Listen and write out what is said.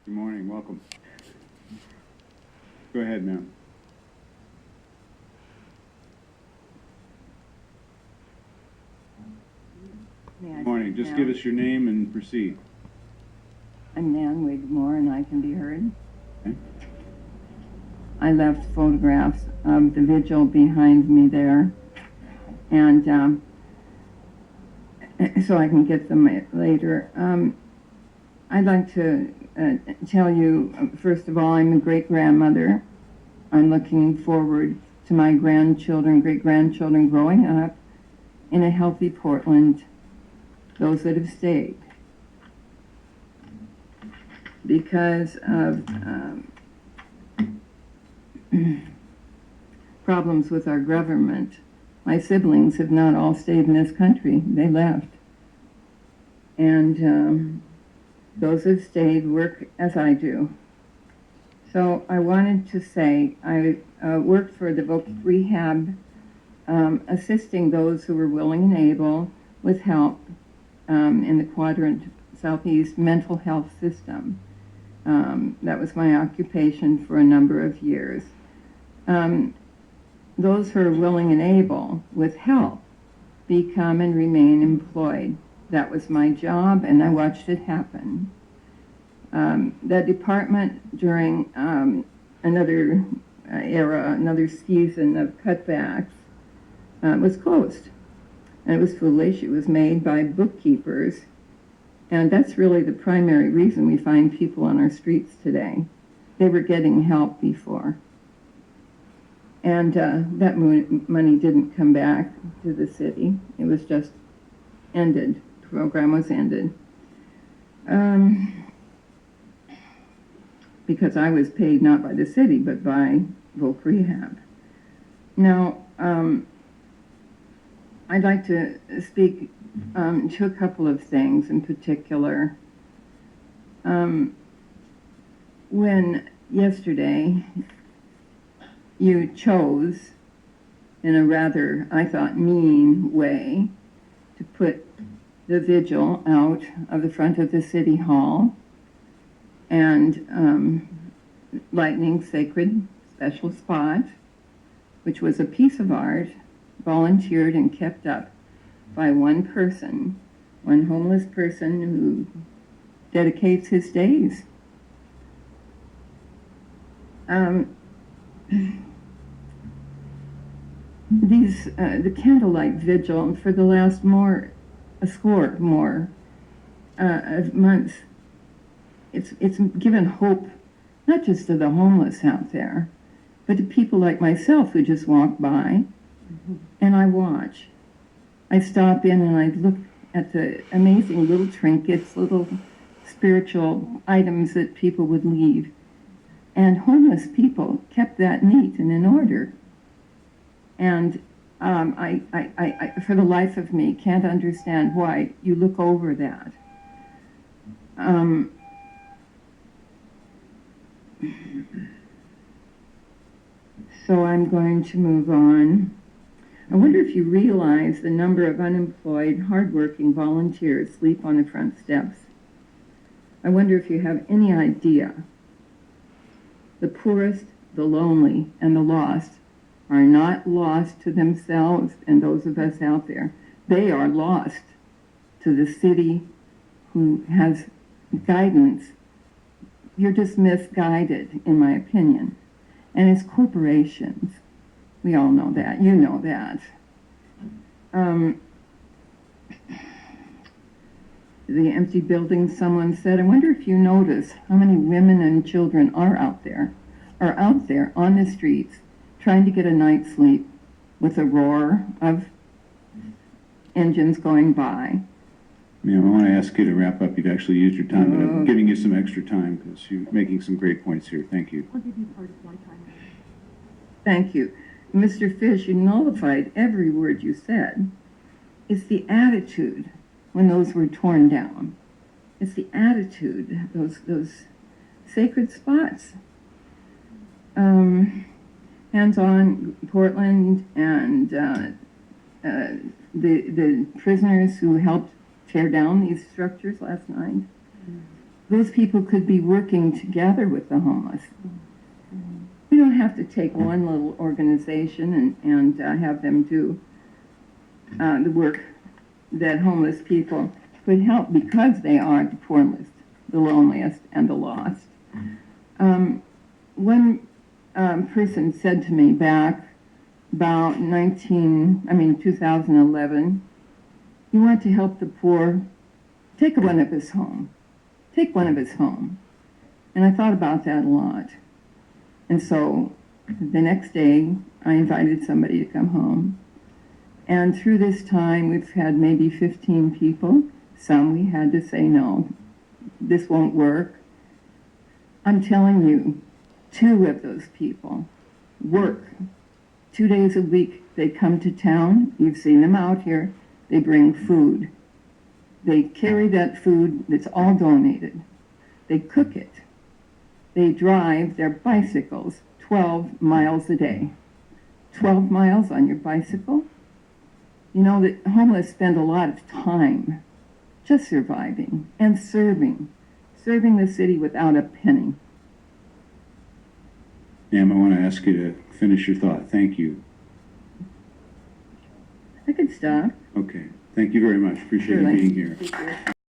Good morning, welcome. Go ahead, ma'am. Good morning, just give us your name and proceed. I'm Nan Wigmore, and I can be heard. Okay. I left photographs of the vigil behind me there, and so I can get them later. I'd like to tell you, first of all, I'm a great-grandmother. I'm looking forward to my grandchildren, great-grandchildren growing up in a healthy Portland, those that have stayed. Because of problems with our government, my siblings have not all stayed in this country. They left. And those that have stayed work as I do. So I wanted to say I worked for the voc rehab, assisting those who were willing and able with help in the Quadrant Southeast mental health system. That was my occupation for a number of years. Those who are willing and able with help become and remain employed. That was my job, and I watched it happen. That department during another era, another season of cutbacks, was closed. And it was foolish. It was made by bookkeepers. And that's really the primary reason we find people on our streets today. They were getting help before. And that money didn't come back to the city. It was just ended. The program was ended. Because I was paid not by the city, but by voc rehab. Now, I'd like to speak to a couple of things in particular. When yesterday you chose, in a rather, I thought, mean way, to put the vigil out of the front of the city hall and lightning sacred special spot, which was a piece of art volunteered and kept up by one person, one homeless person who dedicates his days. The candlelight vigil for the last a score more of months, it's given hope, not just to the homeless out there, but to people like myself who just walk by, and I watch. I stop in and I look at the amazing little trinkets, little spiritual items that people would leave. And homeless people kept that neat and in order. And I, for the life of me, can't understand why you look over that. So I'm going to move on. I wonder if you realize the number of unemployed, hardworking volunteers sleep on the front steps. I wonder if you have any idea. The poorest, the lonely, and the lost are not lost to themselves and those of us out there. They are lost to the city who has guidance. You're just misguided, in my opinion. And it's corporations. We all know that. You know that. The empty buildings, someone said, I wonder if you notice how many women and children are out there on the streets trying to get a night's sleep with a roar of engines going by. Ma'am, I want to ask you to wrap up. You've actually used your time, but I'm giving you some extra time because you're making some great points here. Thank you. I'll give you part of my time. Thank you. Mr. Fish, you nullified every word you said. It's the attitude when those were torn down. It's the attitude, those sacred spots. Hands-on Portland and the prisoners who helped tear down these structures last night, those people could be working together with the homeless. We don't have to take one little organization and have them do the work that homeless people could help, because they are the poorest, the loneliest, and the lost. One person said to me back about 2011, you want to help the poor, take one of us home. Take one of us home. And I thought about that a lot. And so the next day, I invited somebody to come home. And through this time, we've had maybe 15 people. Some we had to say, no, this won't work. I'm telling you, 2 of those people work 2 days a week. They come to town. You've seen them out here. They bring food. They carry that food that's all donated. They cook it. They drive their bicycles 12 miles a day. 12 miles on your bicycle? You know, the homeless spend a lot of time just surviving and serving the city without a penny. Ma'am, I want to ask you to finish your thought. Thank you. I could stop. Okay. Thank you very much. Appreciate you Surely. being here. Thank you.